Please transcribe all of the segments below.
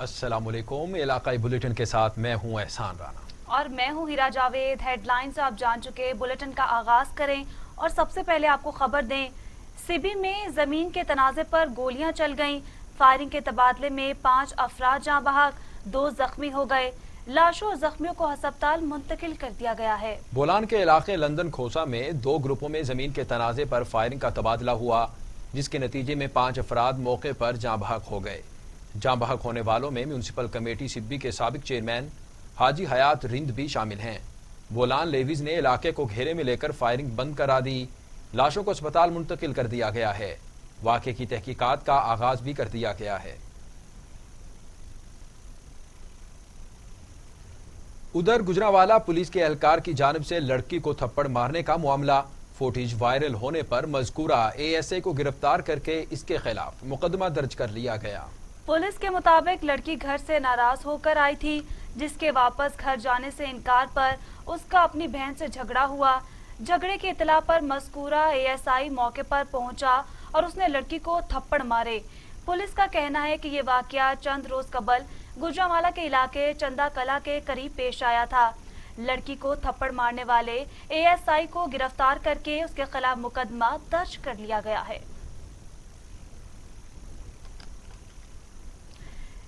السلام علیکم، علاقائی بلیٹن کے ساتھ میں ہوں احسان رانا اور میں ہوں ہیرا جاوید۔ ہیڈ لائنز آپ جان چکے، بلیٹن کا آغاز کریں اور سب سے پہلے آپ کو خبر دیں۔ سیبی میں زمین کے تنازع پر گولیاں چل گئیں، فائرنگ کے تبادلے میں 5 افراد جاں بحق، 2 زخمی ہو گئے۔ لاشوں اور زخمیوں کو ہسپتال منتقل کر دیا گیا ہے۔ بولان کے علاقے لندن کھوسا میں 2 گروپوں میں زمین کے تنازع پر فائرنگ کا تبادلہ ہوا، جس کے نتیجے میں 5 افراد موقع پر جاں بحق ہو گئے۔ جاں بحق ہونے والوں میں میونسپل کمیٹی سدبی کے سابق چیئرمین حاجی حیات رند بھی شامل ہیں۔ بولان لیویز نے علاقے کو گھیرے میں لے کر فائرنگ بند کرا دی، لاشوں کو اسپتال منتقل کر دیا گیا ہے۔ واقعے کی تحقیقات کا آغاز بھی کر دیا گیا ہے۔ ادھر گجرانوالہ پولیس کے اہلکار کی جانب سے لڑکی کو تھپڑ مارنے کا معاملہ، فوٹیج وائرل ہونے پر مذکورہ اے ایس اے کو گرفتار کر کے اس کے خلاف مقدمہ درج کر لیا گیا۔ پولیس کے مطابق لڑکی گھر سے ناراض ہو کر آئی تھی، جس کے واپس گھر جانے سے انکار پر اس کا اپنی بہن سے جھگڑا ہوا۔ جھگڑے کی اطلاع پر مذکورہ اے ایس آئی موقع پر پہنچا اور اس نے لڑکی کو تھپڑ مارے۔ پولیس کا کہنا ہے کہ یہ واقعہ چند روز قبل گجرانوالہ کے علاقے چندہ کلا کے قریب پیش آیا تھا۔ لڑکی کو تھپڑ مارنے والے اے ایس آئی کو گرفتار کر کے اس کے خلاف مقدمہ درج کر لیا گیا ہے۔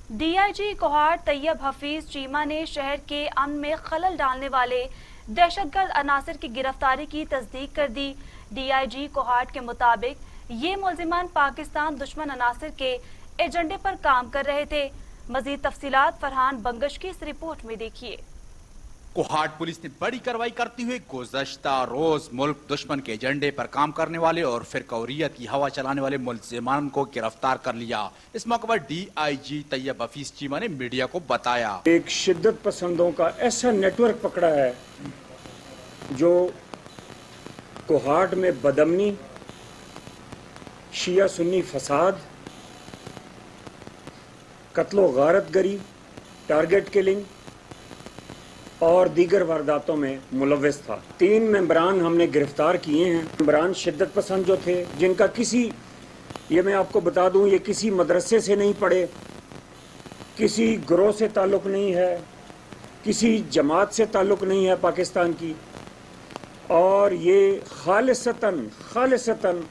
ڈی آئی جی کوہاٹ طیب حفیظ چیمہ نے شہر کے امن میں خلل ڈالنے والے دہشت گرد عناصر کی گرفتاری کی تصدیق کر دی۔ ڈی آئی جی کوہاٹ کے مطابق یہ ملزمان پاکستان دشمن عناصر کے ایجنڈے پر کام کر رہے تھے۔ مزید تفصیلات فرحان بنگش کی اس رپورٹ میں دیکھیے۔ کوہاٹ پولیس نے بڑی کارروائی کرتے ہوئے گزشتہ روز ملک دشمن کے ایجنڈے پر کام کرنے والے اور فرقوریت کی ہوا چلانے والے ملزمان کو گرفتار کر لیا۔ اس موقع پر ڈی آئی جی طیب حفیظ چیمہ نے میڈیا کو بتایا، ایک شدت پسندوں کا ایسا نیٹ ورک پکڑا ہے جو کوہاٹ میں بدامنی، شیعہ سنی فساد، قتل و غارت گری، ٹارگٹ کلنگ اور دیگر وارداتوں میں ملوث تھا۔ 3 ممبران ہم نے گرفتار کیے ہیں۔ ممبران شدت پسند جو تھے، جن کا یہ میں آپ کو بتا دوں، یہ کسی مدرسے سے نہیں پڑھے، کسی گروہ سے تعلق نہیں ہے، کسی جماعت سے تعلق نہیں ہے پاکستان کی، اور یہ خالصتاً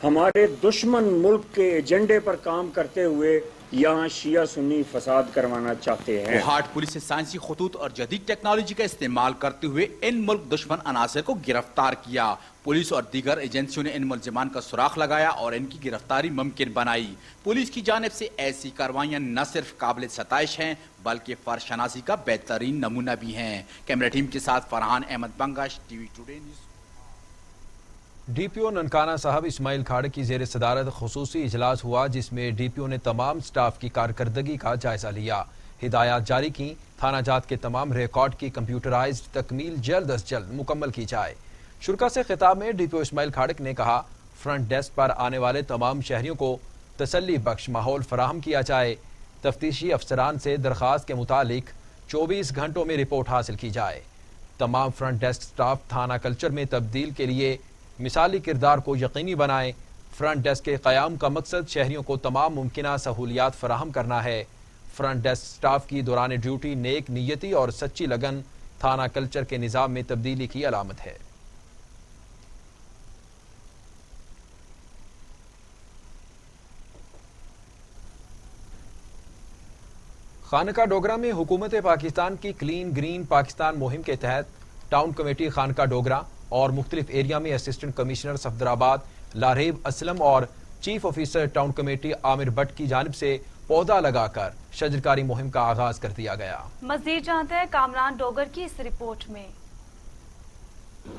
ہمارے دشمن ملک کے ایجنڈے پر کام کرتے ہوئے یہاں شیعہ سنی فساد کروانا چاہتے ہیں۔ کوہاٹ پولیس نے سائنسی خطوط اور جدید ٹیکنالوجی کا استعمال کرتے ہوئے ان ملک دشمن عناصر کو گرفتار کیا۔ پولیس اور دیگر ایجنسیوں نے ان ملزمان کا سراغ لگایا اور ان کی گرفتاری ممکن بنائی۔ پولیس کی جانب سے ایسی کاروائیاں نہ صرف قابل ستائش ہیں بلکہ فرد شناسی کا بہترین نمونہ بھی ہیں۔ کیمرہ ٹیم کے ساتھ Farhan Ahmed Bangash, T V today news. D P O Nankana Sahib Ismail کھاڑے کی زیر صدارت خصوصی اجلاس ہوا، جس میں ڈی پی او نے تمام سٹاف کی کارکردگی کا جائزہ لیا، ہدایات جاری کی، تھانہ جات کے تمام ریکارڈ کی کمپیوٹرائزڈ تکمیل جلد از جلد مکمل کی جائے۔ شرکا سے خطاب میں ڈی پی او اسماعیل کھاڑے نے کہا، فرنٹ ڈیسک پر آنے والے تمام شہریوں کو تسلی بخش ماحول فراہم کیا جائے، تفتیشی افسران سے درخواست کے متعلق 24 گھنٹوں میں رپورٹ حاصل کی جائے۔ تمام فرنٹ ڈیسک سٹاف تھانہ کلچر میں تبدیل کے لیے مثالی کردار کو یقینی بنائیں۔ فرنٹ ڈیسک کے قیام کا مقصد شہریوں کو تمام ممکنہ سہولیات فراہم کرنا ہے۔ فرنٹ ڈیسک سٹاف کی دوران ڈیوٹی نیک نیتی اور سچی لگن تھانہ کلچر کے نظام میں تبدیلی کی علامت ہے۔ خانقاہ ڈوگرہ میں حکومت پاکستان کی کلین گرین پاکستان مہم کے تحت ٹاؤن کمیٹی خانقاہ ڈوگرہ اور مختلف ایریا میں اسسٹنٹ کمشنر صفدرآباد لاریب اسلم اور chief officer town committee Amir Butt کی جانب سے پودا لگا کر شجرکاری مہم کا آغاز کر دیا گیا۔ مزید جانتے ہیں کامران ڈوگر کی اس رپورٹ میں۔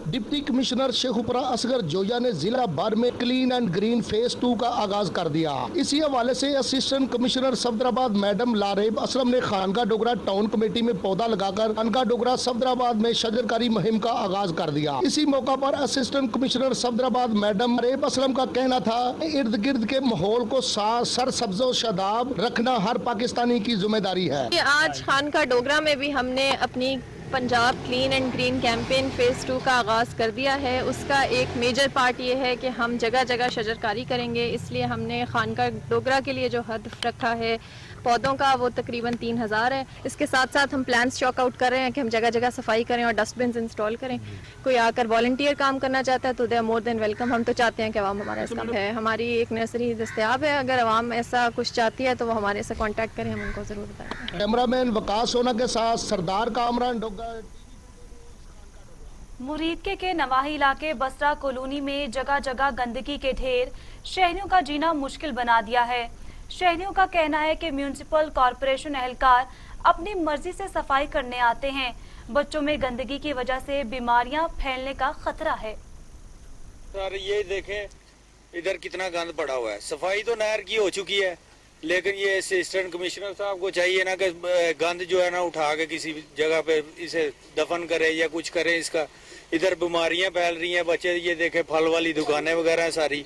ڈپٹی کمشنر شیخوپورہ اصغر جویا نے ضلع بھر میں کلین اینڈ گرین فیز 2 کا آغاز کر دیا۔ اسی حوالے سے assistant commissioner Safdarabad madam Laraib Aslam نے خانقاہ ڈوگرہ ٹاؤن کمیٹی میں پودا لگا کر خانقاہ ڈوگرہ صفدرآباد میں شجرکاری مہم کا آغاز کر دیا۔ اسی موقع پر assistant commissioner Safdarabad madam Laraib Aslam کا کہنا تھا، ارد گرد کے ماحول کو سرسبز و شاداب رکھنا ہر پاکستانی کی ذمہ داری ہے۔ آج خانقاہ ڈوگرہ میں بھی ہم نے اپنی Punjab clean and green campaign phase 2 का आगाज़ कर दिया है। उसका एक मेजर पार्ट ये है कि हम जगह जगह शजरकारी करेंगे, इसलिए हमने खानका डोगरा के लिए जो हदफ रखा है पौधों का वो तकरीबन 3000 है। इसके साथ साथ हम प्लान्स चॉक आउट कर रहे हैं कि हम जगह जगह सफाई करें और डस्टबिन इंस्टॉल करें। कोई आकर वॉलंटियर काम करना चाहता है तो they are more than welcome. हम तो चाहते हैं कि आवाम हमारा इस काम है। हमारी एक नर्सरी दस्तयाब है, अगर आवाम ऐसा कुछ चाहती है तो वो हमारे से कॉन्टैक्ट करें, हम उनको ज़रूर बताएंगे। कैमरामैन वकास सोना के साथ सरदार कामरान डोगा। मुरीदके के नवाही इलाके बसरा कॉलोनी में जगह जगह गंदगी के ढेर शहरियों का जीना मुश्किल बना दिया है। शहरियों का कहना है कि म्यूनिसिपल कॉरपोरेशन एहलकार अपनी मर्जी से सफाई करने आते हैं। बच्चों में गंदगी की वजह से बीमारियां फैलने का खतरा है। सर ये देखें इधर कितना गंद पड़ा हुआ है। सफाई तो नहर की हो चुकी है, लेकिन ये असिस्टेंट कमिश्नर साहब को चाहिए ना कि गंद जो है ना उठा के किसी जगह पे इसे दफन करे या कुछ करे। इसका इधर बीमारियां फैल रही हैं। बच्चे ये देखे फल वाली दुकानें वगैरह सारी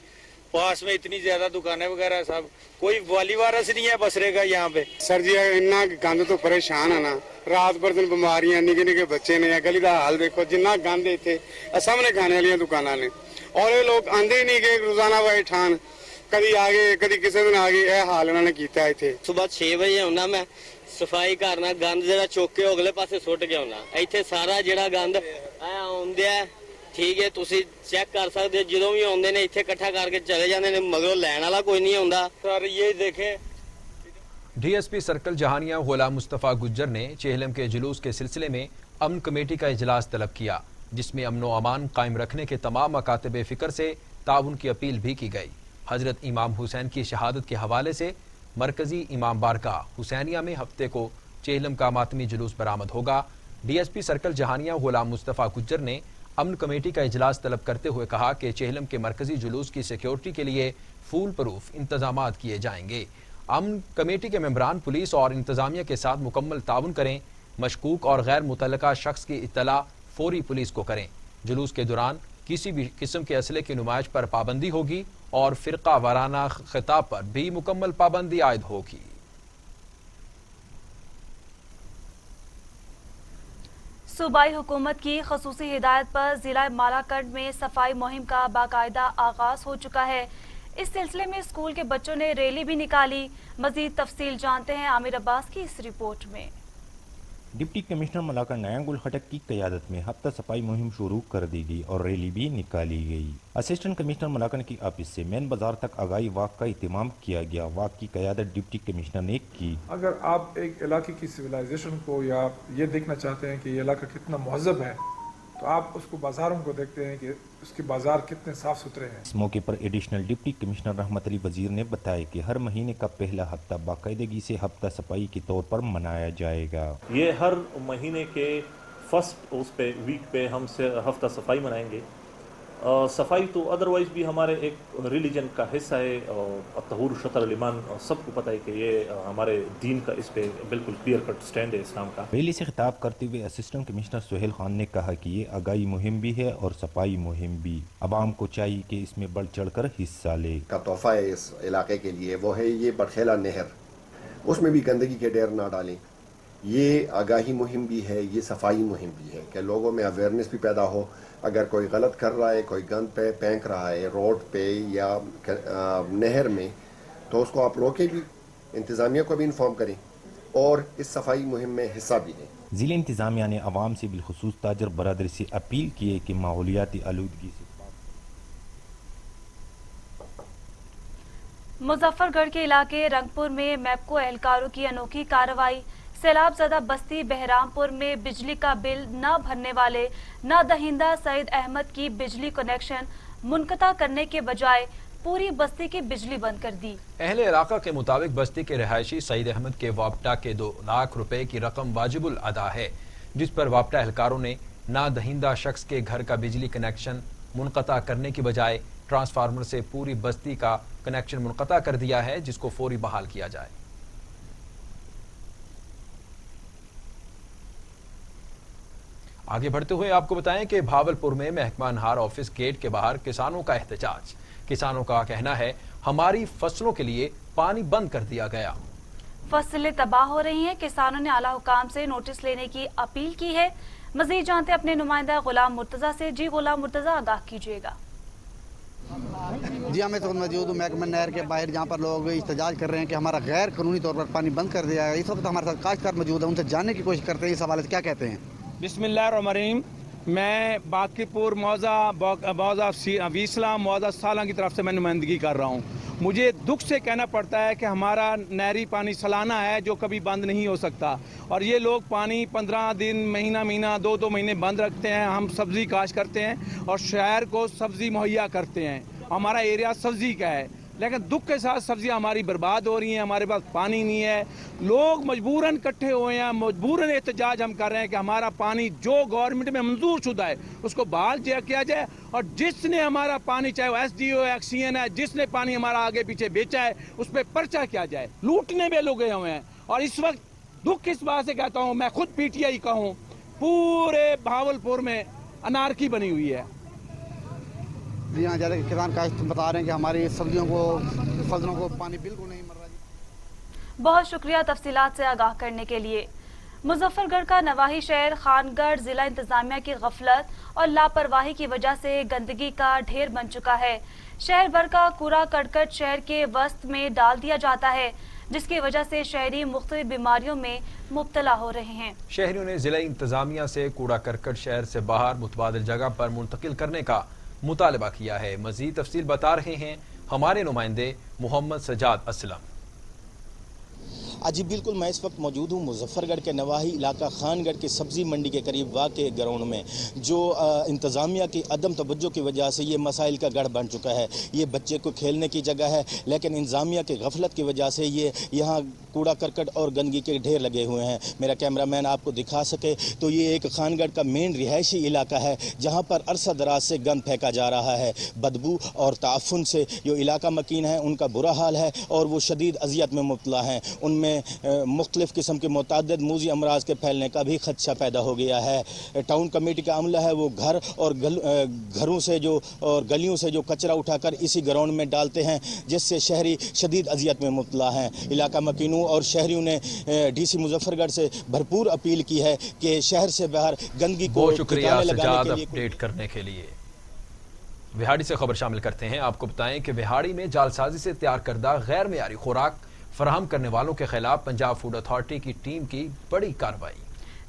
पास में इतनी ज्यादा दुकानें वगैरह सब, कोई वाली वारस नहीं है बसरे का यहाँ पे। सर जी इन्ना गंद तो परेशान है ना, रात भर दिन बीमारियां, निके निके बच्चे ने गली का हाल देखो जिन्ना गंद इतने सामने खाने वाली दुकाना ने, और ये लोग आंदे ही नहीं गए रोजाना वाई ठान कभी आगे कभी किसी दिन आगे यह हाल इन्होंने किया इतने। सुबह 6 बजे आना मैं सफाई करना, गंद जरा चुक के अगले पासे सुट के आना। इतने सारा जड़ा गंद आउंदे है, ठीक है तुसी चेक कर सकते हो। जो भी आते ने इतने इकट्ठा करके चले जाते हैं, मगरों लैन वाला कोई नहीं आता। सर ये देखें डीएसपी सर्कल जहानिया गुलाम मुस्तफ़ा गुज्जर ने चेहलम के जुलूस के सिलसिले में अमन कमेटी का इजलास तलब किया, जिसमें अमन व अमान कायम रखने के तमाम मकातब फ़िक्र से ताउन की अपील भी की गई। हजरत इमाम हुसैन की शहादत के हवाले से मरकजी इमाम बारगाह हुसैनिया में हफ्ते को चेहलम का मातमी जुलूस बरामद होगा। डीएसपी सर्कल जहानिया गुलाम मुस्तफ़ा गुज्जर ने अमन कमेटी का इजलास तलब करते हुए कहा कि चेहलम के मरकजी जुलूस की सिक्योरिटी के लिए फूल प्रूफ इंतजामात किए जाएंगे। अमन कमेटी के मेंबरान पुलिस और इंतजामिया के साथ मुकम्मल ताउन करें। मशकूक और गैर मुतल्लका शख्स की इत्तला फौरी पुलिस को करें। जुलूस के दौरान किसी भी किस्म के असले की नुमाइश पर पाबंदी होगी और फिरका वाराना खिताब पर भी मुकम्मल पाबंदी आयद होगी। सूबाई हुकूमत की खसूसी हिदायत पर जिला मालाकंड में सफाई मुहिम का बाकायदा आगाज हो चुका है। इस सिलसिले में स्कूल के बच्चों ने रैली भी निकाली। मजीद तफसील जानते हैं आमिर अब्बास की इस रिपोर्ट में। डिप्टी कमिश्नर मलाकंड नयांगुल खटक की क़यादत में हफ्ता सफाई मुहिम शुरू कर दी गई और रैली भी निकाली गई। असिस्टेंट कमिश्नर मलाकंड की ऑफिस से मेन बाजार तक आगाही वाक का इत्माम किया गया। वाक की क़यादत डिप्टी कमिश्नर ने की। अगर आप एक इलाके की सिविलाइजेशन को या ये देखना चाहते हैं कि ये इलाका कितना महज़ब है, तो आप उसको बाज़ारों को देखते हैं कि उसके बाज़ार कितने साफ़ सुथरे हैं। इस मौके पर एडिशनल डिप्टी कमिश्नर रहमत अली वजीर ने बताया कि हर महीने का पहला हफ्ता बाकायदगी से हफ्ता सफाई के तौर पर मनाया जाएगा। ये हर महीने के फर्स्ट वीक पे हम हफ्ता सफाई मनाएंगे। सफाई तो अदरवाइज भी हमारे एक रिलीजन का हिस्सा है। तहूर शतर ईमान सबको पता है कि ये हमारे दीन का इस पे बिल्कुल क्लियर कट स्टैंड है इस्लाम का। रैली से खिताब करते हुए असिस्टेंट कमिश्नर सुहेल खान ने कहा कि ये आगाही मुहिम भी है और सफाई मुहिम भी। आवाम को चाहिए कि इसमें बढ़ चढ़ कर हिस्सा ले। का तोहफा है इस इलाके के लिए वो है ये बरखेला नहर, उसमें भी गंदगी के ढेर ना डालें। ये आगाही मुहिम भी है, ये सफाई मुहिम भी है कि लोगों में अवेयरनेस भी पैदा हो। अगर कोई गलत कर रहा है, कोई गंद पे फेंक रहा है रोड पे या नहर में, तो उसको आप रोके भी, इंतज़ामिया को भी इन्फॉर्म करें और इस सफाई मुहिम में हिस्सा भी लें। जिला इंतज़ामिया ने अवाम से बिलखुसूस ताजर बरादरी से अपील की है कि माहौलियाती आलूदगी से मुजफ्फरगढ़ के इलाके रंगपुर में मैपको एहलकारों की अनोखी कार्रवाई। सैलाब ज़दा बस्ती बहरामपुर में बिजली का बिल न भरने वाले नादहिंदा सईद अहमद की बिजली कनेक्शन मुनक़ता करने के बजाय पूरी बस्ती की बिजली बंद कर दी। अहले इलाका के मुताबिक बस्ती के रहायशी सईद अहमद के वापटा के 2 लाख रुपए की रकम वाजिबुल अदा है, जिस पर वापटा एहलकारों ने नादहिंदा शख्स के घर का बिजली कनेक्शन मुनक़ता करने की बजाय ट्रांसफार्मर से पूरी बस्ती का कनेक्शन मुनक़ता कर दिया है, जिसको फौरी बहाल किया जाए। आगे बढ़ते हुए आपको बताएं कि भावलपुर में महकमा अनहार ऑफिस गेट के बाहर किसानों का एहतजाज। किसानों का कहना है हमारी फसलों के लिए पानी बंद कर दिया गया। फसलें तबाह हो रही हैं। किसानों ने आला हुकाम से नोटिस लेने की अपील की है। मजीद जानते अपने नुमाइंदा गुलाम मुर्तजा से। जी गुलाम मुर्तजा, आगाह कीजिएगा। जी, मैं तो मौजूद हूँ महकमा नहर के बाहर, जहाँ पर लोग इhtजाज कर रहे हैं कि हमारा गैर कानूनी तौर पर पानी बंद कर दिया है। इस वक्त हमारे साथ काश्तकार मौजूद है, उनसे जानने की कोशिश करते हैं इस हवाले से क्या कहते हैं। बिस्मिल्लाहिर्रहमानिर्रहीम। मैं बाकीपुर मौजा वीसला मौजा साला की तरफ से मैं नुमाइंदगी कर रहा हूँ। मुझे दुख से कहना पड़ता है कि हमारा नहरी पानी सालाना है जो कभी बंद नहीं हो सकता, और ये लोग पानी 15 दिन, महीना 2 महीने बंद रखते हैं। हम सब्ज़ी काश्त करते हैं और शहर को सब्ज़ी मुहैया करते हैं। हमारा एरिया सब्ज़ी का है, लेकिन दुख के साथ सब्जियां हमारी बर्बाद हो रही हैं। हमारे पास पानी नहीं है, लोग मजबूरन इकट्ठे हुए हैं, मजबूरन एहतजाज हम कर रहे हैं कि हमारा पानी जो गवर्नमेंट में मंजूर शुदा है उसको बहाल किया जाए, और जिसने हमारा पानी, चाहे वो SDO है, एक्सीएन है, जिसने पानी हमारा आगे पीछे बेचा है उस पर पर्चा किया जाए। लूटने में लोग गए हुए हैं, और इस वक्त दुख इस बात से कहता हूँ, मैं खुद PTI का हूँ, पूरे भावलपुर में अनारकी बनी हुई है। जी हाँ, जैसे किसान काश्त बता रहे हैं कि हमारी सब्जियों को, फसलों को पानी बिल्कुल नहीं मिल रहा। बहुत शुक्रिया तफसीलात से आगाह करने के लिए। मुजफ्फरगढ़ का नवाही शहर खानगढ़ जिला इंतजामिया की गफलत और लापरवाही की वजह से गंदगी का ढेर बन चुका है। शहर भर का कूड़ा करकट शहर के वस्त में डाल दिया जाता है, जिसकी वजह से शहरी मुख्तलिफ बीमारियों में मुब्तला हो रहे हैं। शहरियों ने जिला इंतजामिया से कूड़ा करकट शहर से बाहर मुतबादिल जगह पर मुंतकिल करने का मुतालबा किया है। मजीद तफसील बता रहे हैं हमारे नुमाइंदे मोहम्मद सजाद असलम। जी बिल्कुल, मैं इस वक्त मौजूद हूँ मुजफ्फरगढ़ के नवाही इलाका खानगढ़ के सब्ज़ी मंडी के करीब वाक़ ग्राउंड में, जो इंतज़ामिया की अदम तवज्जो की वजह से ये मसाइल का गढ़ बन चुका है। ये बच्चे को खेलने की जगह है, लेकिन इंतज़ामिया की गफलत की वजह से ये यहाँ कूड़ा करकट और गंदगी के ढेर लगे हुए हैं। मेरा कैमरामैन आपको दिखा सके तो ये एक खानगढ़ का मेन रिहायशी इलाका है, जहाँ पर अरसा दराज से गंद फेंका जा रहा है। बदबू और ताफुन से जो इलाका मकीन है उनका बुरा हाल है, और वो शदीद अजियत में मुब्तला हैं। उनमें मुख्तलिफ किस्म के मुतादिद मूजी अमराज के फैलने का भी खदशा पैदा हो गया है। टाउन कमेटी का अमला है, वो घर और घरों से जो और गलियों से जो कचरा उठाकर इसी ग्राउंड में डालते हैं, जिससे शहरी शदीद अजियत में मुब्तला हैं। इलाका मकीनों और शहरियों ने DC मुजफ्फरगढ़ से भरपूर अपील की है कि शहर से बाहर गंदगी को शुक्रिया सजाद अपडेट करने के लिए। विहाड़ी से खबर शामिल करते हैं। आपको बताएं कि विहाड़ी में जालसाजी से तैयार करदा गैर मेयारी खुराक फराहम करने वालों के खिलाफ पंजाब फूड अथॉरिटी की टीम की बड़ी कार्रवाई।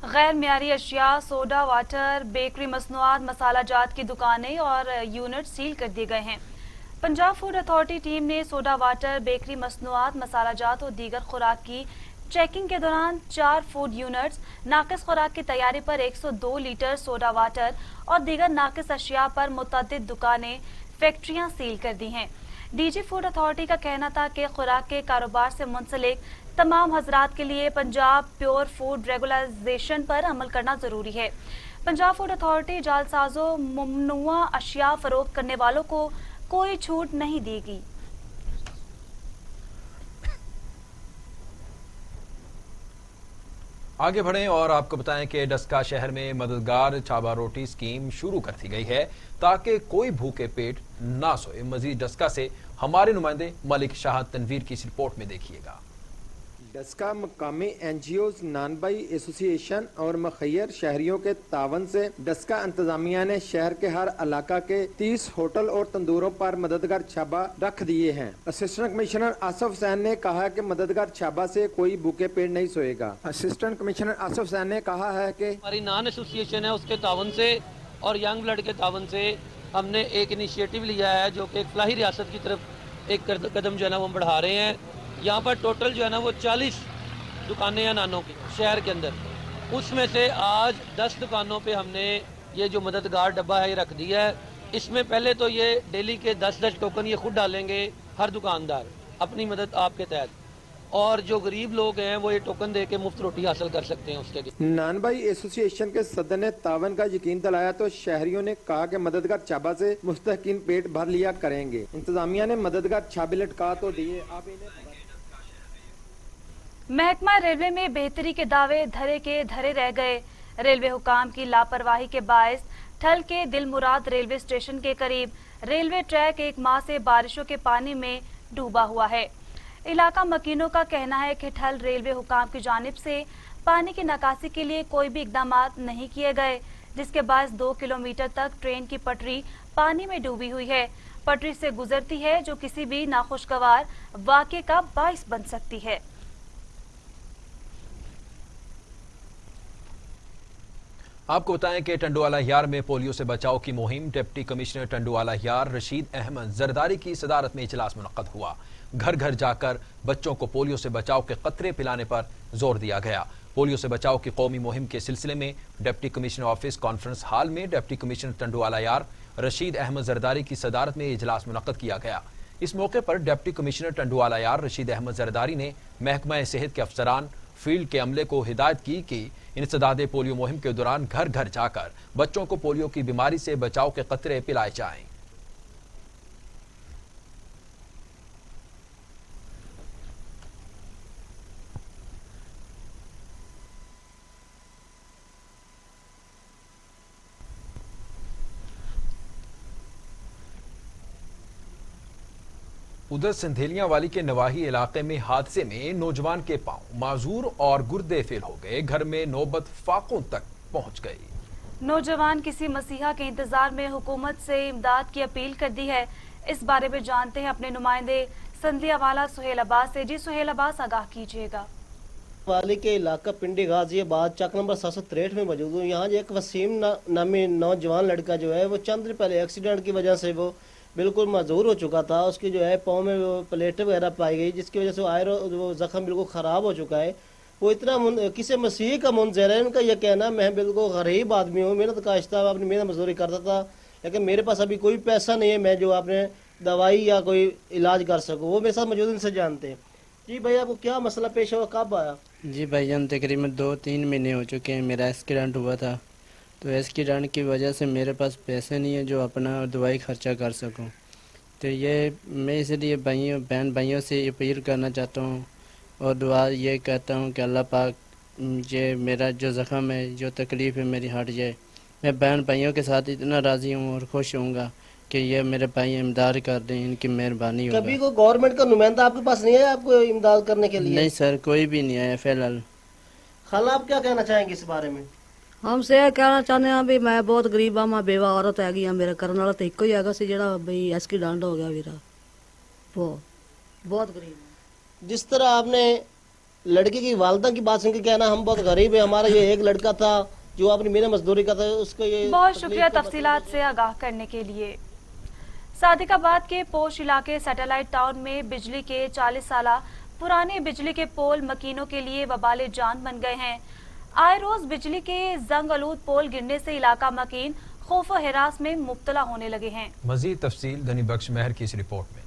गैर मियारी अशिया, सोडा वाटर, बेकरी मसनूआत, मसाला जात की दुकानें और यूनिट सील कर दिए गए हैं। पंजाब फूड अथॉरिटी टीम ने सोडा वाटर, बेकरी मसनूआत, मसाला जात और दीगर खुराक की चेकिंग के दौरान 4 फूड यूनिट्स, नाकिस खुराक की तैयारी पर 102 लीटर सोडा वाटर और दीगर नाकिस अशिया पर मुतअद्दिद दुकानें, फैक्ट्रियां सील कर दी हैं। DG फूड अथॉरिटी का कहना था कि खुराक के कारोबार से मुंसलिक तमाम हजरात के लिए पंजाब प्योर फूड रेगुलाइजेशन पर अमल करना जरूरी है। पंजाब फूड अथॉरिटी जालसाजों, ममनुआ अशिया फरोख्त करने वालों को कोई छूट नहीं देगी। आगे बढ़ें और आपको बताएं कि डस्का शहर में मददगार चाबा रोटी स्कीम शुरू कर दी गई है ताकि कोई भूखे पेट ना सोए। मजीद डस्का से हमारे नुमाइंदे मलिक शाह तनवीर की इस रिपोर्ट में देखिएगा। डस्का मकामी NGOs, नानबाई एसोसिएशन और मखैर शहरियों के तावन से डस्का इंतजामिया ने शहर के हर इलाका के 30 होटल और तंदूरों पर मददगार छाबा रख दिए हैं। असिस्टेंट कमिश्नर आसिफ हुसैन ने कहा कि मददगार छाबा से कोई भूखे पेट नहीं सोएगा। असिस्टेंट कमिश्नर आसिफ हुसैन ने कहा है कि हमारी नान एसोसिएशन है, उसके तावन से और यंग ब्लड के तावन से हमने एक इनिशिएटिव लिया है, जो कि एक फलाही रियासत की तरफ एक कदम जो है ना वो बढ़ा रहे हैं। यहाँ पर टोटल जो है ना वो 40 दुकानें हैं नानों की शहर के अंदर, उसमें से आज 10 दुकानों पे हमने ये जो मददगार डब्बा है ये रख दिया है। इसमें पहले तो ये डेली के 10-10 टोकन ये खुद डालेंगे हर दुकानदार अपनी मदद आपके तहत, और जो गरीब लोग हैं वो ये टोकन दे के मुफ्त रोटी हासिल कर सकते हैं उसके लिए। नानबाई एसोसिएशन के सदर ने तावन का यकीन दिलाया तो शहरियों ने कहा कि मददगार छाबा से मुस्तकिन पेट भर लिया करेंगे। इंतजामिया ने मददगार छाबे लटका तो दिए, आप इन्हें महकमा रेलवे में बेहतरी के दावे धरे के धरे रह गए। रेलवे हुकाम की लापरवाही के बायस ठल के दिलमुराद रेलवे स्टेशन के करीब रेलवे ट्रैक एक माह से बारिशों के पानी में डूबा हुआ है। इलाका मकीनों का कहना है कि ठल रेलवे हुकाम की जानिब से पानी की निकासी के लिए कोई भी इकदाम नहीं किए गए, जिसके बाद 2 किलोमीटर तक ट्रेन की पटरी पानी में डूबी हुई है। पटरी से गुजरती है जो किसी भी नाखुशगवार वाक़े का बाइस बन सकती है। आपको बताएं कि टंडुआला यार में पोलियो से बचाव की मुहिम डिप्टी कमिश्नर टंडुआला यार रशीद अहमद जरदारी की सदारत में इजलास मुनक्कद हुआ। घर घर जाकर बच्चों को पोलियो से बचाव के कतरे पिलाने पर जोर दिया गया। पोलियो से बचाव की कौमी मुहिम के सिलसिले में deputy commissioner office conference hall में डिप्टी कमिश्नर टंडुआला यार रशीद अहमद जरदारी की सदारत में इजलास मुनक्कद किया गया। इस मौके पर डिप्टी कमिश्नर टंडुआला यार रशीद अहमद जरदारी ने महकमा सेहत के अफसरान फील्ड के अमले को हिदायत की कि इंसदादे पोलियो मुहिम के दौरान घर घर जाकर बच्चों को पोलियो की बीमारी से बचाव के कतरे पिलाए जाएं। उधर सिंधेलियां वाली के नवाही इलाके में हादसे में नौजवान के पांव माजूर और गुर्दे फेल हो गए। घर में नौबत फाकों तक पहुंच गई। नौजवान किसी मसीहा के इंतजार में हुकूमत से इमदाद की अपील कर दी है। इस बारे में जानते हैं अपने नुमाइंदे संधियावाला सुहेल अब्बास से। जी सुहेल अब्बास, आगाह कीजिएगा। वाली के इलाका पिंडी गाजियाबाद चक नंबर 763 में मौजूद हूँ। यहाँ एक वसीम नामी नौजवान लड़का जो है वो चंद दिन पहले एक्सीडेंट की वजह से वो बिल्कुल मजबूर हो चुका था। उसकी जो है पाँव में वो प्लेटें वगैरह पाई गई, जिसकी वजह से वो ज़ख्म बिल्कुल ख़राब हो चुका है। वो इतना किसी मसीह का मुंज़र है। उनका यह कहना मैं बिल्कुल गरीब आदमी हूँ, मेहनत काश्ता अपनी मेहनत मजदूरी करता था, लेकिन मेरे पास अभी कोई पैसा नहीं है मैं जो आपने दवाई या कोई इलाज कर सकूँ। वो मेरे साथ मौजूद इनसे जानते हैं। जी भाई, आपको क्या मसला पेश हुआ, कब आया? जी भाईजान, तकरीबन 2-3 महीने हो चुके हैं मेरा एक्सीडेंट हुआ था। तो एक्सीडेंट की वजह से मेरे पास पैसे नहीं है जो अपना दवाई खर्चा कर सकूं। तो ये मैं इसलिए बहन भाइयों से अपील करना चाहता हूँ और दुआ ये कहता हूँ कि अल्लाह पाक ये मेरा जो ज़ख्म है, जो तकलीफ़ है मेरी हट जाए। मैं बहन भाइयों के साथ इतना राज़ी हूँ और खुश हूँगा कि ये मेरे भाई इमदाद कर दें, इनकी मेहरबानी होगा। कभी कोई गवर्नमेंट का नुमाइंदा आपके पास नहीं है आपको इमदाद करने के लिए? नहीं सर, कोई भी नहीं आया फिलहाल। खाला, आप क्या कहना चाहेंगे इस बारे में? हम से कहना चाहते हैं भी मैं बहुत गरीब हाँ, मैं बेवा औरत हैगी हाँ, मेरा करने वाला तो एक ही हैगा सी जेड़ा बई एक्सीडेंट हो गया मेरा, वो बहुत गरीब। जिस तरह आपने लड़के की वालदा की बात सुन के कहना हम बहुत गरीब है, हमारा ये एक लड़का था जो अपनी मेहनत मजदूरी करता है, उसको ये बहुत शुक्रिया तफसीलात से आगाह करने के लिए। सादिकाबाद के पोश इलाके सैटेलाइट टाउन में बिजली के 40 साल पुराने बिजली के पोल मकीनों के लिए वबाले जान बन गए हैं। आए रोज बिजली के जंग आलूद पोल गिरने से इलाका मकीन खौफ और हिरास में मुब्तला होने लगे हैं। मजीद तफसील गनी बख्श महर की इस रिपोर्ट में।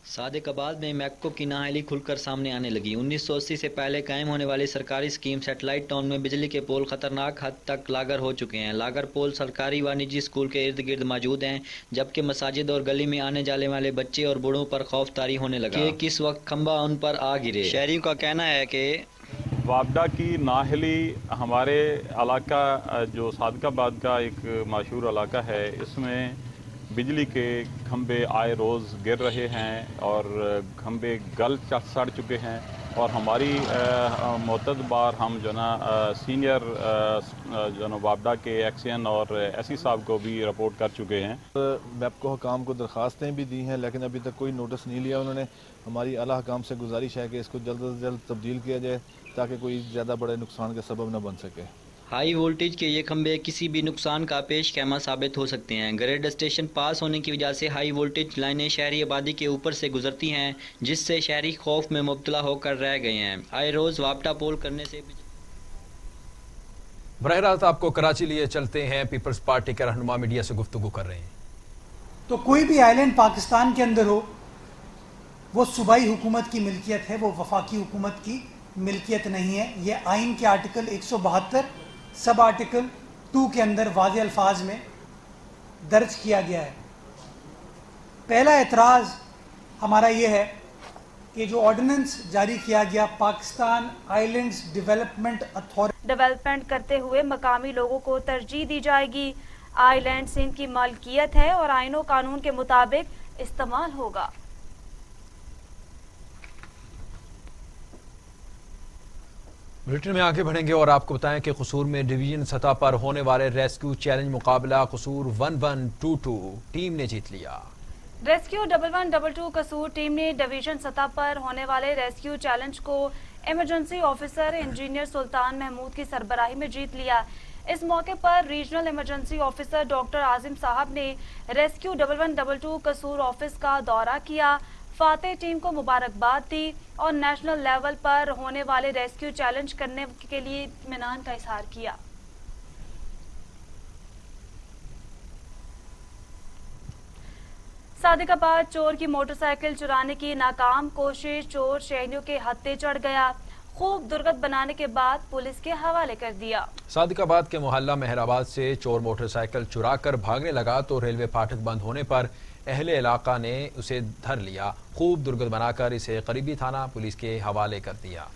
सादिकाबाद में मैको की नाअहली खुलकर सामने आने लगी। 1980 से पहले कायम होने वाली सरकारी स्कीम सैटेलाइट टाउन में बिजली के पोल खतरनाक हद तक लागर हो चुके हैं। लागर पोल सरकारी व निजी स्कूल के इर्द गिर्द मौजूद हैं, जबकि मसाजिद और गली में आने जाने वाले बच्चे और बूढ़ों पर खौफ तारी होने लगा कि किस वक्त खंबा उन पर आ गिरे। शहरियों का कहना है कि वापडा की नाहली हमारे इलाका जो सादिकाबाद का एक मशहूर इलाका है, इसमें बिजली के खंबे आए रोज़ गिर रहे हैं और खंबे गल सड़ चुके हैं। और हमारी मुतअद्दिद बार हम जो ना सीनियर जो ना वापडा के एक्शन और एसई साहब को भी रिपोर्ट कर चुके हैं। मैपको हुकाम को दरख्वास्तें भी दी हैं, लेकिन अभी तक कोई नोटिस नहीं लिया उन्होंने। हमारी आला हुकाम से गुजारिश है कि इसको जल्द से जल्द तब्दील किया जाए ताकि कोई ज़्यादा बड़े नुकसान का सबब न बन सके। हाई वोल्टेज के ये खंभे किसी भी नुकसान का पेश खैमा साबित हो सकते हैं। ग्रिड स्टेशन पास होने की वजह से हाई वोल्टेज लाइनें शहरी आबादी के ऊपर से गुजरती हैं, जिससे शहरी खौफ में मुब्तला होकर रह गए हैं। आए रोज वापटा पोल करने से बरह रास्त आपको कराची लिए चलते हैं। पीपल्स पार्टी के रहनुमा मीडिया से गुफ्तगू कर रहे हैं। तो कोई भी आइलैंड पाकिस्तान के अंदर हो, वो सूबाई हुकूमत की मिल्कियत है, वो वफाकी हुकूमत की मिल्कियत नहीं है। ये आइन के आर्टिकल 172 सब आर्टिकल 2 के अंदर वाज़े अल्फाज में दर्ज किया गया है। पहला एतराज़ हमारा ये है कि जो ऑर्डिनेंस जारी किया गया Pakistan islands development authority development करते हुए मकामी लोगों को तरजीह दी जाएगी। आइलैंड्स इनकी मालकियत है और आइनो कानून के मुताबिक इस्तेमाल होगा। बुलेटिन में आगे बढ़ेंगे और आपको बताएं कि कसूर में डिवीजन सतह पर होने वाले रेस्क्यू चैलेंज मुकाबला कसूर 1122 टीम ने जीत लिया। रेस्क्यू 1122 कसूर टीम ने डिवीजन सतह पर होने वाले रेस्क्यू चैलेंज को इमरजेंसी ऑफिसर इंजीनियर सुल्तान महमूद की सरबराही में जीत लिया। इस मौके पर रीजनल इमरजेंसी ऑफिसर डॉक्टर आजिम साहब ने रेस्क्यू 1122 कसूर ऑफिस का दौरा किया, फातेह टीम को मुबारकबाद दी और नेशनल लेवल पर होने वाले रेस्क्यू चैलेंज करने के लिए इत्मीनान का इजहार किया। सादिकाबाद चोर की मोटरसाइकिल चुराने की नाकाम कोशिश, चोर शहरियों के हत्थे चढ़ गया, खूब दुर्गत बनाने के बाद पुलिस के हवाले कर दिया। सादिकाबाद के मोहल्ला मेहराबाद से चोर मोटरसाइकिल चुरा कर भागने लगा तो रेलवे फाटक बंद होने पर अहले इलाका ने उसे धर लिया, खूब दुर्गत बनाकर इसे करीबी थाना पुलिस के हवाले कर दिया।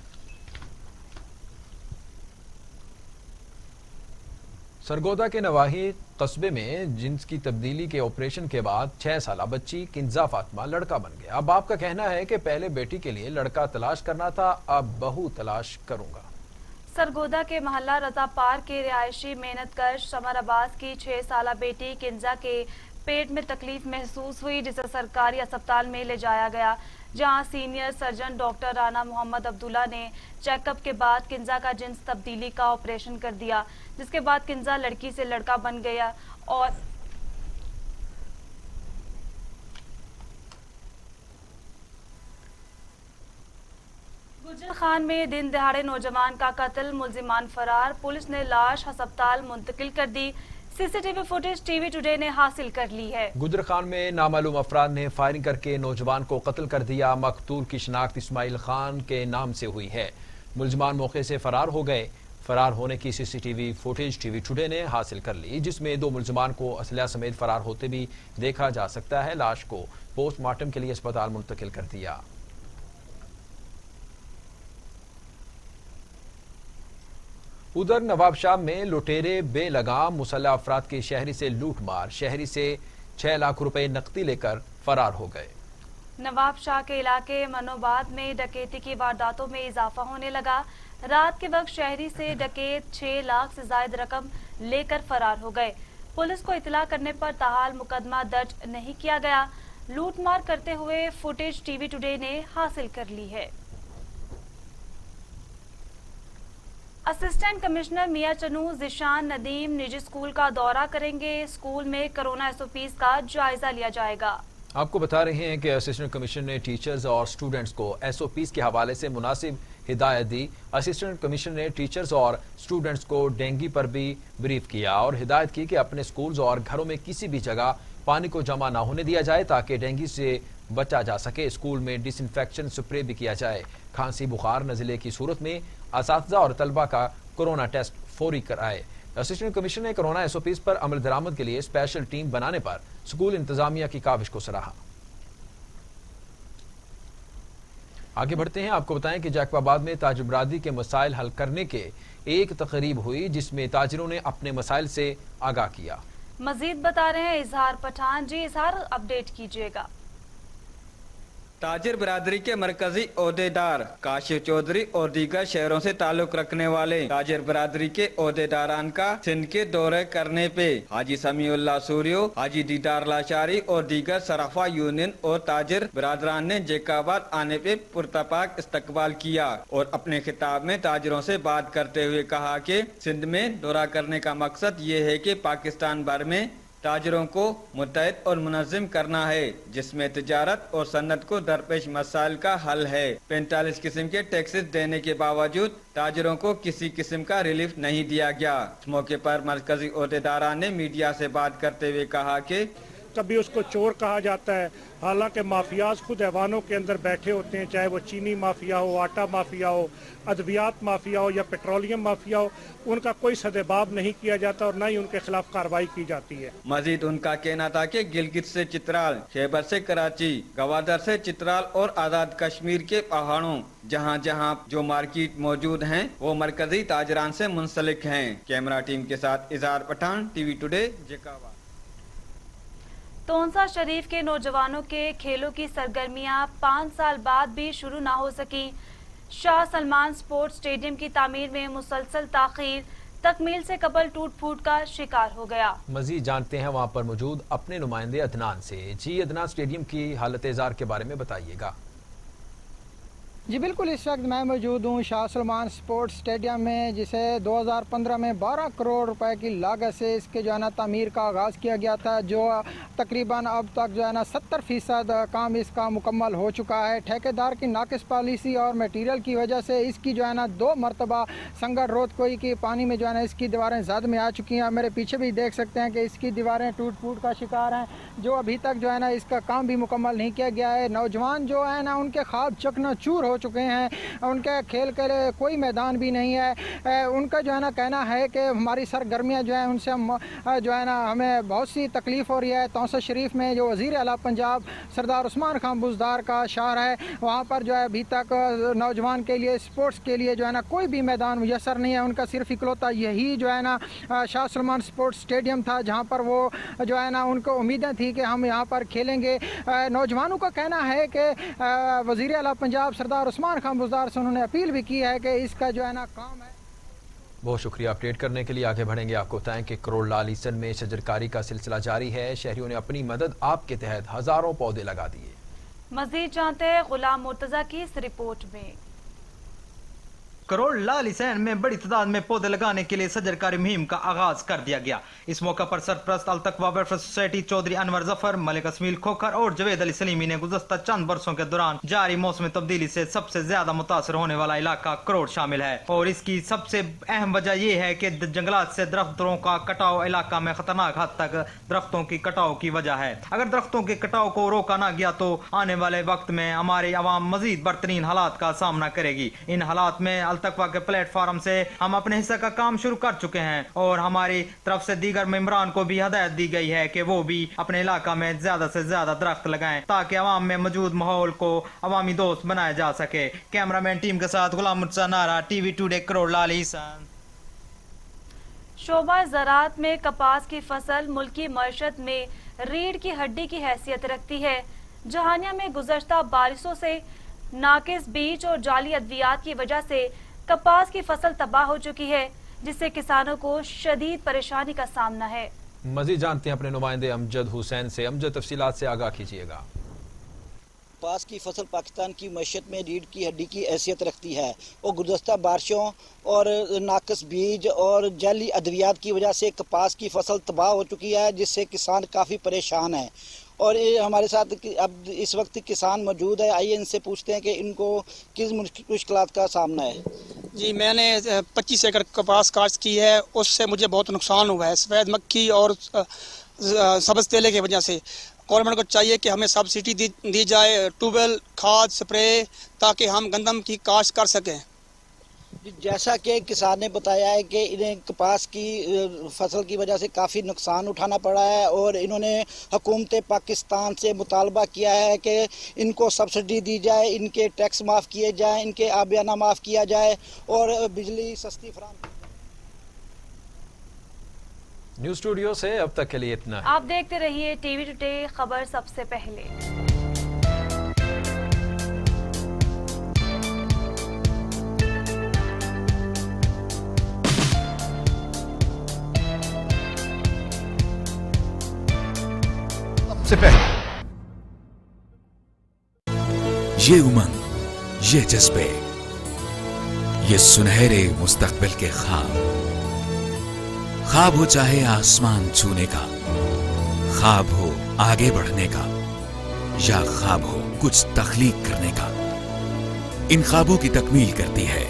सरगोदा के नवाही कस्बे में जिन्स की तब्दीली के ऑपरेशन के बाद 6 साला बच्ची किंजा फातिमा लड़का बन गया। अब बाप का कहना है कि पहले बेटी के लिए लड़का तलाश करना था, अब बहू तलाश करूंगा। सरगोदा के मोहल्ला रजा पार्क के रिहायशी मेहनतकश समर अब्बास की 6 साला बेटी किंजा के पेट में तकलीफ महसूस हुई, जिसे सरकारी अस्पताल में ले जाया गया, जहां senior surgeon doctor Rana Mohammad Abdullah ने चेकअप के बाद किंजा का जिन्स तब्दीली का ऑपरेशन कर दिया, जिसके बाद किंजा लड़की से लड़का बन गया। और गुजर खान में दिन दहाड़े नौजवान का कत्ल, मुलजिमान फरार, पुलिस ने लाश अस्पताल मुंतकिल कर दी। सीसीटीवी फुटेज टीवी टुडे ने हासिल कर ली है। गुजर खान में नामालूम अफराद ने फायरिंग करके नौजवान को कत्ल कर दिया। मकतूल की शिनाख्त इस्माइल खान के नाम से हुई है। मुलजिमान मौके से फरार हो गए। फरार होने की सीसीटीवी फुटेज टीवी टुडे ने हासिल कर ली, जिसमें 2 मुलजिमान को असलहा समेत फरार होते भी देखा जा सकता है। लाश को पोस्टमार्टम के लिए अस्पताल मुंतकिल कर दिया। उधर नवाबशाह में लुटेरे बेलगाम मुसल्लह अफराद के शहरी से लूटमार, शहरी से 6 लाख रुपए नकदी लेकर फरार हो गए। नवाबशाह के इलाके मनोबाद में डकैती की वारदातों में इजाफा होने लगा। रात के वक्त शहरी से डकैत 6 लाख से ज्यादा रकम लेकर फरार हो गए। पुलिस को इतला करने पर ताहाल मुकदमा दर्ज नहीं किया गया। लूटमार करते हुए फुटेज टीवी टुडे ने हासिल कर ली है। असिस्टेंट कमिश्नर मियां चनू जिशान नदीम निजी स्कूल का दौरा करेंगे। स्कूल में कोरोना एसओपीज का जायजा लिया जाएगा। आपको बता रहे हैं कि असिस्टेंट कमिश्नर ने टीचर्स और स्टूडेंट्स को एसओपीज के हवाले से मुनासिब हिदायत दी। असिस्टेंट कमिश्नर ने टीचर्स और स्टूडेंट्स को डेंगू पर भी ब्रीफ किया और हिदायत की कि अपने स्कूल्स और घरों में किसी भी जगह पानी को जमा ना होने दिया जाए ताकि डेंगू से बचा जा सके। स्कूल में डिसइंफेक्शन स्प्रे भी किया जाए। खांसी बुखार नज़ले की सूरत में असातिज़ा और तलबा का कोरोना टेस्ट फौरी कराए। असिस्टेंट कमिश्नर ने कोरोना एसओपीज पर अमल दरामद के लिए स्पेशल टीम बनाने पर स्कूल इंतजामिया की काविश को सराहा। आगे बढ़ते हैं, आपको बताएं कि जैकबाबाद में ताजिर बरादरी के मसाइल हल करने के एक तकरीब हुई, जिसमें ताजिरों ने अपने मसाइल से आगाह किया। मजीद बता रहे हैं इजहार पठान जी। इजहार अपडेट कीजिएगा। ताजिर बरादरी के मरकजी ओहदेदार काशिफ चौधरी और दीगर शहरों से ताल्लुक रखने वाले ताजिर बरादरी के ओहदेदारान का सिंध के दौरे करने पे हाजी समीउल्लाह सूरियो, हाजी दीदार लाशारी और दीगर सराफा यूनियन और ताजिर बरादरान ने जैकाबाद आने पे पुरतपाक इस्तकबाल किया और अपने खिताब में ताजिरों से बात करते हुए कहा कि सिंध में दौरा करने का मकसद ये है कि पाकिस्तान भर में ताजिरों को मुत्तहिद और मुनज़्ज़म करना है, जिसमें तिजारत और सन्नत को दरपेश मसाइल का हल है। 45 किस्म के टैक्सेस देने के बावजूद ताजिरों को किसी किस्म का रिलीफ नहीं दिया गया। इस मौके पर मरकजी ओहदेदारान ने मीडिया से बात करते हुए कहा कि कभी उसको चोर कहा जाता है, हालांकि माफियाज खुद ऐवानों के अंदर बैठे होते हैं, चाहे वो चीनी माफिया हो, आटा माफिया हो, अद्वियात माफिया हो या पेट्रोलियम माफिया हो, उनका कोई सदेबाब नहीं किया जाता और न ही उनके खिलाफ कार्रवाई की जाती है। मजीद उनका कहना था कि गिलगित से चित्राल, खैबर से कराची, गवादर से चित्राल और आज़ाद कश्मीर के पहाड़ों जहाँ जहाँ जो मार्केट मौजूद हैं वो मरकजी ताजरान से मुंसलिक हैं। कैमरा टीम के साथ इजहार पठान, टीवी टुडे, जैकाबाद। तोंसा शरीफ के नौजवानों के खेलों की सरगर्मियां 5 साल बाद भी शुरू ना हो सकी। शाह सलमान स्पोर्ट्स स्टेडियम की तामीर में मुसलसल ताखीर तकमील से कबल टूट फूट का शिकार हो गया। मजीद जानते हैं वहां पर मौजूद अपने नुमाइंदे अदनान से। जी अदनान, स्टेडियम की हालत एजार के बारे में बताइएगा। जी बिल्कुल, इस वक्त मैं मौजूद हूँ शाह सलमान स्पोर्ट्स स्टेडियम में, जिसे 2015 में 12 करोड़ रुपए की लागत से इसके जो है ना तामीर का आगाज़ किया गया था, जो तकरीबन अब तक जो है ना 70% काम इसका मुकम्मल हो चुका है। ठेकेदार की नाकिस पॉलिसी और मटीरियल की वजह से इसकी जो है ना 2 मरतबा संगर रोधकोई की पानी में जो है ना इसकी दीवारें ज़द में आ चुकी हैं। मेरे पीछे भी देख सकते हैं कि इसकी दीवारें टूट फूट का शिकार हैं, जो अभी तक जो है ना इसका काम भी मुकम्मल नहीं किया गया है। नौजवान जो है ना उनके ख्वाब चकनाचूर हो चुके हैं, उनके खेल के लिए कोई मैदान भी नहीं है। उनका जो है ना कहना है कि हमारी सरगर्मियाँ जो हैं उनसे हम जो है ना हमें बहुत सी तकलीफ़ हो रही है। तौसा शरीफ में जो वज़ीर आला पंजाब सरदार उस्मान खान बुज़दार का शहर है, वहाँ पर जो है अभी तक नौजवान के लिए स्पोर्ट्स के लिए जो है ना कोई भी मैदान मुयसर नहीं है। उनका सिर्फ इकलौता यही जो है ना शाह सलमान स्पोर्ट्स स्टेडियम था, जहाँ पर वो जो है ना उनको उम्मीदें थी कि हम यहाँ पर खेलेंगे। नौजवानों का कहना है कि वज़ीर आला पंजाब सरदार उस्मान खान बुज़दार से उन्होंने अपील भी की है कि इसका जो है ना काम है। बहुत शुक्रिया अपडेट करने के लिए। आगे बढ़ेंगे। आपको बताएं कि करोड़ लाल ईसन में शजरकारी का सिलसिला जारी है। शहरियों ने अपनी मदद आप के तहत हजारों पौधे लगा दिए। मजीद जानते हैं गुलाम मुर्तजा की इस रिपोर्ट में। करोड़ लाल ईसन में बड़ी तादाद में पौधे लगाने के लिए सजरकारी मुहिम का आगाज कर दिया गया। इस मौके पर सरप्रस्त अल तकवा वेलफेयर सोसाइटी चौधरी अनवर जफर, मलिक असमील खोखर और जवेद अली सलीमी ने गुज़श्ता चंद बरसों के दौरान जारी मौसम तब्दीली से सबसे ज्यादा मुतासर होने वाला इलाका करोड़ शामिल है। और इसकी सबसे अहम वजह यह है कि जंगलात से दरख्तों का कटाव इलाका में खतरनाक हद तक दरख्तों की कटाव की वजह है। अगर दरख्तों के कटाव को रोका ना गया तो आने वाले वक्त में हमारी आवाम मजीद बदतरीन हालात का सामना करेगी। इन हालात में अल तकवा के प्लेटफॉर्म से हम अपने हिस्से का काम शुरू कर चुके हैं और हमारी तरफ से दीगर मेंबरान को भी हदायत दी गई है कि वो भी अपने इलाका में ज्यादा से ज्यादा दरख्त लगाएं ताकि आवाम में मौजूद माहौल को अवामी दोस्त बनाया जा सके। कैमरामैन टीम के साथ गुलाम मुर्तजा नारा, टीवी टुडे, करोड़ लाल ईसन। शोबा ज़राअत में कपास की फसल मुल्की मईशत में रीढ़ की हड्डी की हैसियत रखती है। जहानिया में गुज़श्ता बारिशों से नाकिस बीज और जाली अद्वियात की वजह से कपास की फसल तबाह हो चुकी है, जिससे किसानों को शदीद परेशानी का सामना है। मजीद जानते हैं अपने नुमाइंदे अमजद हुसैन से। अमजद, तफसीलात से आगाह कीजिएगा। कपास की फसल पाकिस्तान की मईशत में रीढ़ की हड्डी की हैसियत रखती है और गुज़श्ता बारिशों और नाकस बीज और जाली अद्वियात की वजह से कपास की फसल तबाह हो चुकी है, जिससे किसान काफ़ी परेशान है। और ये हमारे साथ अब इस वक्त किसान मौजूद है, आइए इनसे पूछते हैं कि इनको किस मुश्किलात का सामना है। जी, मैंने 25 एकड़ कपास काश्त की है, उससे मुझे बहुत नुकसान हुआ है सफ़ेद मक्खी और सब्ज़ तेले की वजह से। गवर्नमेंट को चाहिए कि हमें सब्सिडी दी जाए, ट्यूबवेल, खाद, स्प्रे, ताकि हम गंदम की काश्त कर सकें। जैसा कि किसान ने बताया है कि इन्हें कपास की फसल की वजह से काफ़ी नुकसान उठाना पड़ा है और इन्होंने हुकूमत पाकिस्तान से मुतालबा किया है कि इनको सब्सिडी दी जाए, इनके टैक्स माफ़ किए जाएं, इनके आबियाना माफ़ किया जाए और बिजली सस्ती फराहम। न्यूज़ स्टूडियो से अब तक के लिए इतना है। आप देखते रहिए टीवी टुडे, खबर सबसे पहले। से पहले ये उमंग, ये जज्बे, ये सुनहरे मुस्तकबिल के ख्वाब हो चाहे आसमान छूने का, ख्वाब हो आगे बढ़ने का, या ख्वाब हो कुछ तख्लीक करने का, इन ख्वाबों की तकमील करती है